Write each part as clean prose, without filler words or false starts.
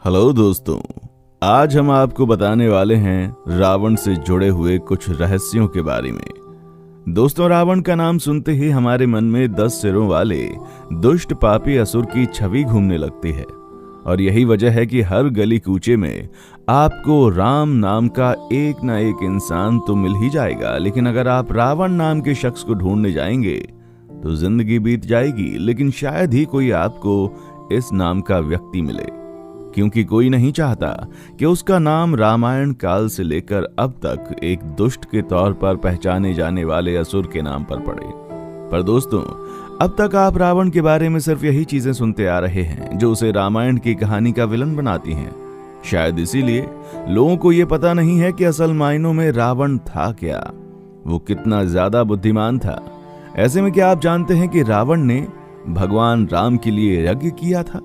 Hello दोस्तों, आज हम आपको बताने वाले हैं रावण से जुड़े हुए कुछ रहस्यों के बारे में। दोस्तों, रावण का नाम सुनते ही हमारे मन में 10 सिरों वाले दुष्ट पापी असुर की छवि घूमने लगती है और यही वजह है कि हर गली कूचे में आपको राम नाम का एक ना एक इंसान तो मिल ही जाएगा। लेकिन अगर आप रावण नाम के शख्स को ढूंढने जाएंगे तो जिंदगी बीत जाएगी, लेकिन शायद ही कोई आपको इस नाम का व्यक्ति मिले, क्योंकि कोई नहीं चाहता कि उसका नाम रामायण काल से लेकर अब तक एक दुष्ट के तौर पर पहचाने जाने वाले असुर के नाम पर पड़े। पर दोस्तों, अब तक आप रावण के बारे में सिर्फ यही चीजें सुनते आ रहे हैं जो उसे रामायण की कहानी का विलन बनाती हैं। शायद इसीलिए लोगों को यह पता नहीं है कि असल मायनों में रावण था क्या, वो कितना ज्यादा बुद्धिमान था। ऐसे में क्या आप जानते हैं कि रावण ने भगवान राम के लिए यज्ञ किया था?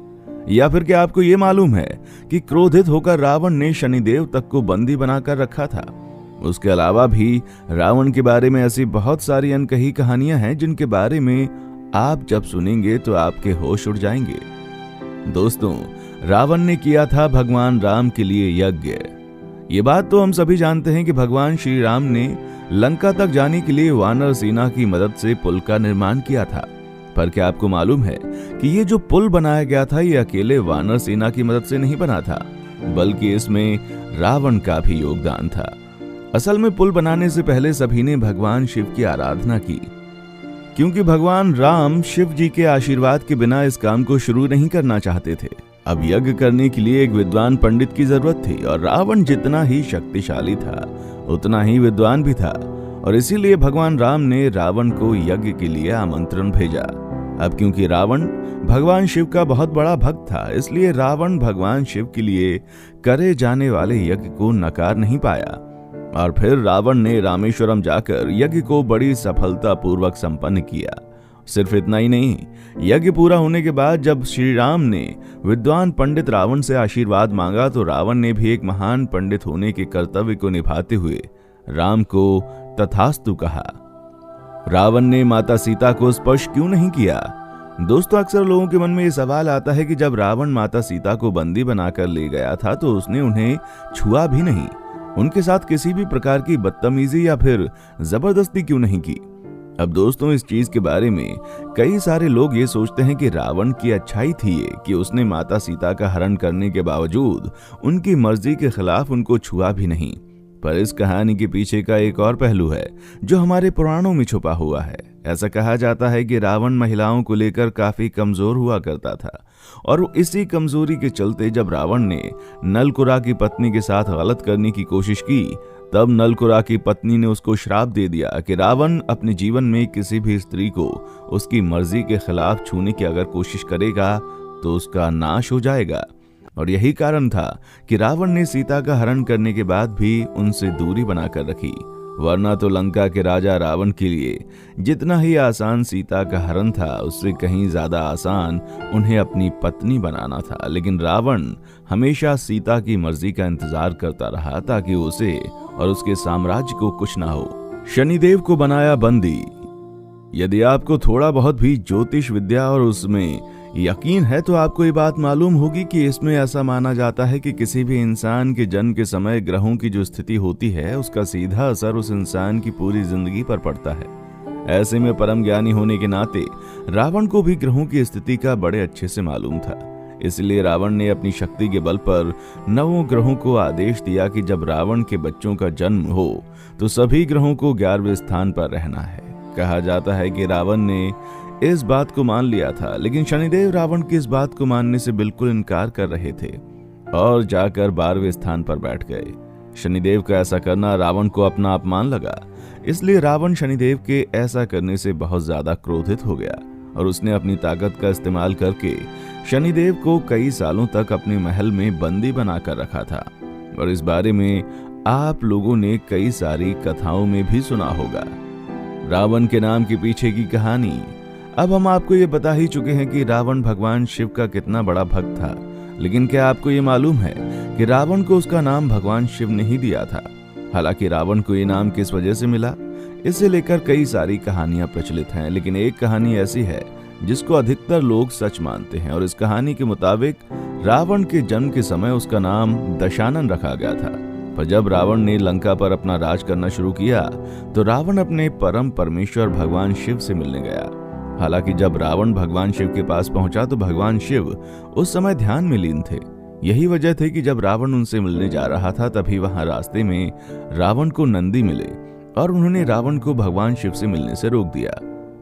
या फिर क्या आपको यह मालूम है कि क्रोधित होकर रावण ने शनिदेव तक को बंदी बनाकर रखा था? उसके अलावा भी रावण के बारे में ऐसी बहुत सारी अनकही कहानियां हैं जिनके बारे में आप जब सुनेंगे तो आपके होश उड़ जाएंगे। दोस्तों, रावण ने किया था भगवान राम के लिए यज्ञ। ये बात तो हम सभी जानते हैं कि भगवान श्री राम ने लंका तक जाने के लिए वानर सेना की मदद से पुल का निर्माण किया था। पर क्या आपको मालूम है कि ये जो पुल बनाया गया था ये अकेले वानर सेना की मदद से नहीं बना था, बल्कि इसमें रावण का भी योगदान था। असल में पुल बनाने से पहले सभी ने भगवान शिव की आराधना की, क्योंकि भगवान राम शिव जी के आशीर्वाद के बिना इस काम को शुरू नहीं करना चाहते थे। अब यज्ञ करने के लिए एक विद्वान पंडित की जरूरत थी और रावण जितना ही शक्तिशाली था उतना ही विद्वान भी था, और इसीलिए भगवान राम ने रावण को यज्ञ के लिए आमंत्रण भेजा। अब क्योंकि रावण भगवान शिव का बहुत बड़ा भक्त था, इसलिए रावण भगवान शिव के लिए करे जाने वाले यज्ञ को नकार नहीं पाया और फिर रावण ने रामेश्वरम जाकर यज्ञ को बड़ी सफलता पूर्वक संपन्न किया। सिर्फ इतना ही नहीं, यज्ञ पूरा होने के बाद जब श्री राम ने विद्वान पंडित रावण से आशीर्वाद मांगा तो रावण ने भी एक महान पंडित होने के कर्तव्य को निभाते हुए राम को तथास्तु कहा। रावण ने माता सीता को स्पर्श क्यों नहीं किया? दोस्तों, अक्सर लोगों के मन में यह सवाल आता है कि जब रावण माता सीता को बंदी बनाकर ले गया था तो उसने उन्हें छुआ भी नहीं, उनके साथ किसी भी प्रकार की बदतमीजी या फिर जबरदस्ती क्यों नहीं की? अब दोस्तों, इस चीज के बारे में कई सारे लोग ये सोचते हैं कि रावण की अच्छाई थी ये कि उसने माता सीता का हरण करने के बावजूद उनकी मर्जी के खिलाफ उनको छुआ भी नहीं। पर इस कहानी के पीछे का एक और पहलू है जो हमारे पुराणों में छुपा हुआ है। ऐसा कहा जाता है कि रावण महिलाओं को लेकर काफी कमजोर हुआ करता था और इसी कमजोरी के चलते जब रावण ने नलकुरा की पत्नी के साथ गलत करने की कोशिश की, तब नलकुरा की पत्नी ने उसको श्राप दे दिया कि रावण अपने जीवन में किसी भी स्त्री को उसकी मर्जी के खिलाफ छूने की अगर कोशिश करेगा तो उसका नाश हो जाएगा। और यही कारण था कि रावण ने सीता का हरण करने के बाद भी उनसे दूरी बनाकर रखी, वरना तो लंका के राजा रावण के लिए जितना ही आसान सीता का हरण था उससे कहीं ज्यादा आसान उन्हें अपनी पत्नी बनाना था। लेकिन रावण हमेशा सीता की मर्जी का इंतजार करता रहा ताकि उसे और उसके साम्राज्य को कुछ ना हो। शनिदेव को बनाया बंदी। यदि आपको थोड़ा बहुत भी ज्योतिष विद्या और उसमें यकीन है तो आपको ये बात मालूम होगी कि इसमें ऐसा माना जाता है कि किसी भी इंसान के जन्म के समय ग्रहों की जो स्थिति होती है उसका सीधा असर उस इंसान की पूरी जिंदगी पर पड़ता है। ऐसे में परम ज्ञानी होने के नाते रावण को भी ग्रहों की स्थिति का बड़े अच्छे से मालूम था। इसलिए रावण ने अपनी शक्ति के बल पर 9 ग्रहों को आदेश दिया कि जब रावण के बच्चों का जन्म हो तो सभी ग्रहों को 11वें स्थान पर रहना है। कहा जाता है कि रावण ने इस बात को मान लिया था, लेकिन शनिदेव रावण की इस बात को मानने से बिल्कुल इनकार कर रहे थे और जाकर 12वें स्थान पर बैठ गए। शनिदेव का ऐसा करना रावण को अपना अपमान लगा, इसलिए रावण शनिदेव के ऐसा करने से बहुत ज्यादा क्रोधित हो गया और उसने अपनी ताकत का इस्तेमाल करके शनिदेव को कई सालों तक अपने महल में बंदी बनाकर रखा था। और इस बारे में आप लोगों ने कई सारी कथाओं में भी सुना होगा। रावण के नाम के पीछे की कहानी। अब हम आपको ये बता ही चुके हैं कि रावण भगवान शिव का कितना बड़ा भक्त था, लेकिन क्या आपको ये मालूम है कि रावण को उसका नाम भगवान शिव ने ही दिया था? हालांकि रावण को ये नाम किस वजह से मिला, इसे लेकर कई सारी कहानियां प्रचलित हैं, लेकिन एक कहानी ऐसी है जिसको अधिकतर लोग सच मानते हैं और इस कहानी के मुताबिक रावण के जन्म के समय उसका नाम दशानन रखा गया था। पर जब रावण ने लंका पर अपना राज करना शुरू किया तो रावण अपने परम परमेश्वर भगवान शिव से मिलने गया। हालांकि जब रावण भगवान शिव के पास पहुंचा तो भगवान शिव उस समय ध्यान में लीन थे। यही वजह थी कि जब रावण उनसे मिलने जा रहा था तभी वहां रास्ते में रावण को नंदी मिले और उन्होंने रावण को भगवान शिव से मिलने से रोक दिया।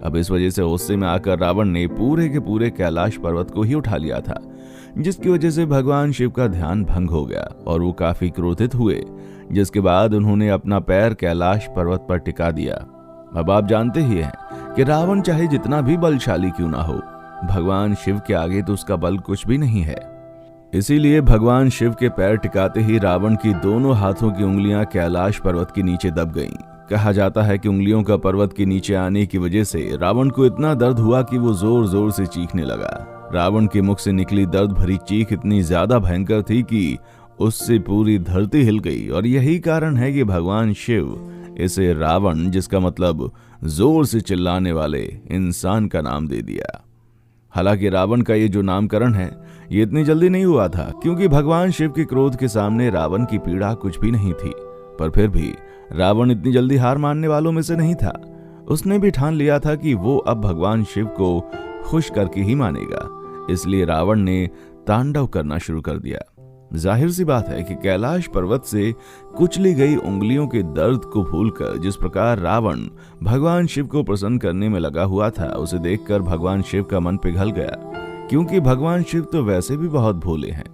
अब इस वजह से गुस्से में आकर रावण ने पूरे के पूरे कैलाश पर्वत को ही उठा लिया था, जिसकी वजह से भगवान शिव का ध्यान भंग हो गया और वो काफी क्रोधित हुए, जिसके बाद उन्होंने अपना पैर कैलाश पर्वत पर टिका दिया। अब आप जानते ही हैं कि रावण चाहे जितना भी बलशाली क्यों ना हो, भगवान शिव के आगे तो उसका बल कुछ भी नहीं है। इसीलिए भगवान शिव के पैर टिकाते ही रावण की दोनों हाथों की उंगलियां कैलाश पर्वत के नीचे दब गईं। कहा जाता है कि उंगलियों का पर्वत के नीचे आने की वजह से रावण को इतना दर्द हुआ कि वो जोर जोर से चीखने लगा। रावण के मुख से निकली दर्द भरी चीख इतनी ज्यादा भयंकर थी कि उससे पूरी धरती हिल गई और यही कारण है कि भगवान शिव इसे रावण, जिसका मतलब जोर से चिल्लाने वाले इंसान, का नाम दे दिया। हालांकि रावण का ये जो नामकरण है ये इतनी जल्दी नहीं हुआ था, क्योंकि भगवान शिव के क्रोध के सामने रावण की पीड़ा कुछ भी नहीं थी। पर फिर भी रावण इतनी जल्दी हार मानने वालों में से नहीं था। उसने भी ठान लिया था कि वो अब भगवान शिव को खुश करके ही मानेगा। इसलिए रावण ने तांडव करना शुरू कर दिया। जाहिर सी बात है कि कैलाश पर्वत से कुचली गई उंगलियों के दर्द को भूलकर जिस प्रकार रावण भगवान शिव को प्रसन्न करने में लगा हुआ था, उसे देखकर भगवान शिव का मन पिघल गया, क्योंकि भगवान शिव तो वैसे भी बहुत भोले हैं,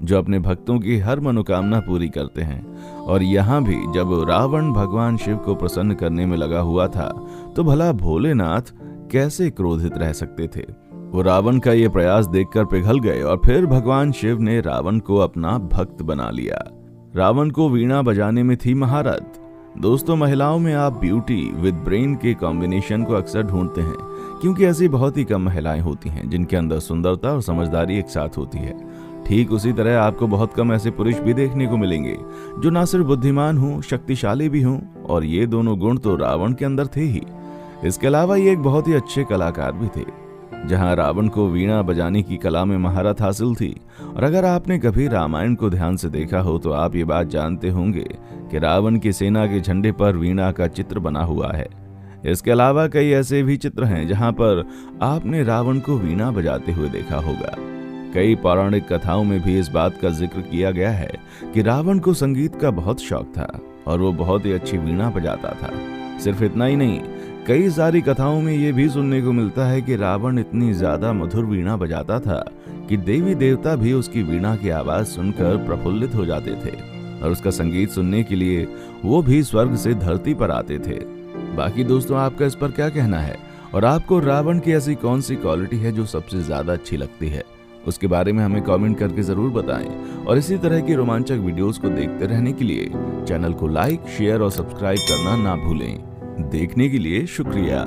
जो अपने भक्तों की हर मनोकामना पूरी करते हैं। और यहाँ भी जब रावण भगवान शिव को प्रसन्न करने में लगा हुआ था तो भला भोलेनाथ कैसे क्रोधित रह सकते थे। वो रावण का ये प्रयास देखकर पिघल गए और फिर भगवान शिव ने रावण को अपना भक्त बना लिया। रावण को वीणा बजाने में थी महारत। दोस्तों, महिलाओं में आप ब्यूटी विद ब्रेन के कॉम्बिनेशन को अक्सर ढूंढते हैं, क्योंकि ऐसी बहुत ही कम महिलाएं होती हैं जिनके अंदर सुंदरता और समझदारी एक साथ होती है। ठीक उसी तरह आपको बहुत कम ऐसे पुरुष भी देखने को मिलेंगे जो ना सिर्फ बुद्धिमान हों, शक्तिशाली भी हों, और ये दोनों गुण तो रावण के अंदर थे ही। इसके अलावा ये एक बहुत ही अच्छे कलाकार भी थे। जहां रावण को वीणा बजाने की कला में महारत हासिल थी, और अगर आपने कभी रामायण को ध्यान से देखा हो तो आप ये बात जानते होंगे कि रावण की सेना के झंडे पर वीणा का चित्र बना हुआ है। इसके अलावा कई ऐसे भी चित्र हैं जहां पर आपने रावण को वीणा बजाते हुए देखा होगा। कई पौराणिक कथाओं में भी इस बात का जिक्र किया गया है कि रावण को संगीत का बहुत शौक था और वो बहुत ही अच्छी वीणा बजाता था। सिर्फ इतना ही नहीं, कई सारी कथाओं में ये भी सुनने को मिलता है कि रावण इतनी ज्यादा मधुर वीणा बजाता था कि देवी देवता भी उसकी वीणा की आवाज सुनकर प्रफुल्लित हो जाते थे और उसका संगीत सुनने के लिए वो भी स्वर्ग से धरती पर आते थे। बाकी दोस्तों, आपका इस पर क्या कहना है और आपको रावण की ऐसी कौन सी क्वालिटी है जो सबसे ज्यादा अच्छी लगती है, उसके बारे में हमें कमेंट करके जरूर बताएं। और इसी तरह की रोमांचक वीडियोस को देखते रहने के लिए चैनल को लाइक, शेयर और सब्सक्राइब करना ना भूलें। देखने के लिए शुक्रिया।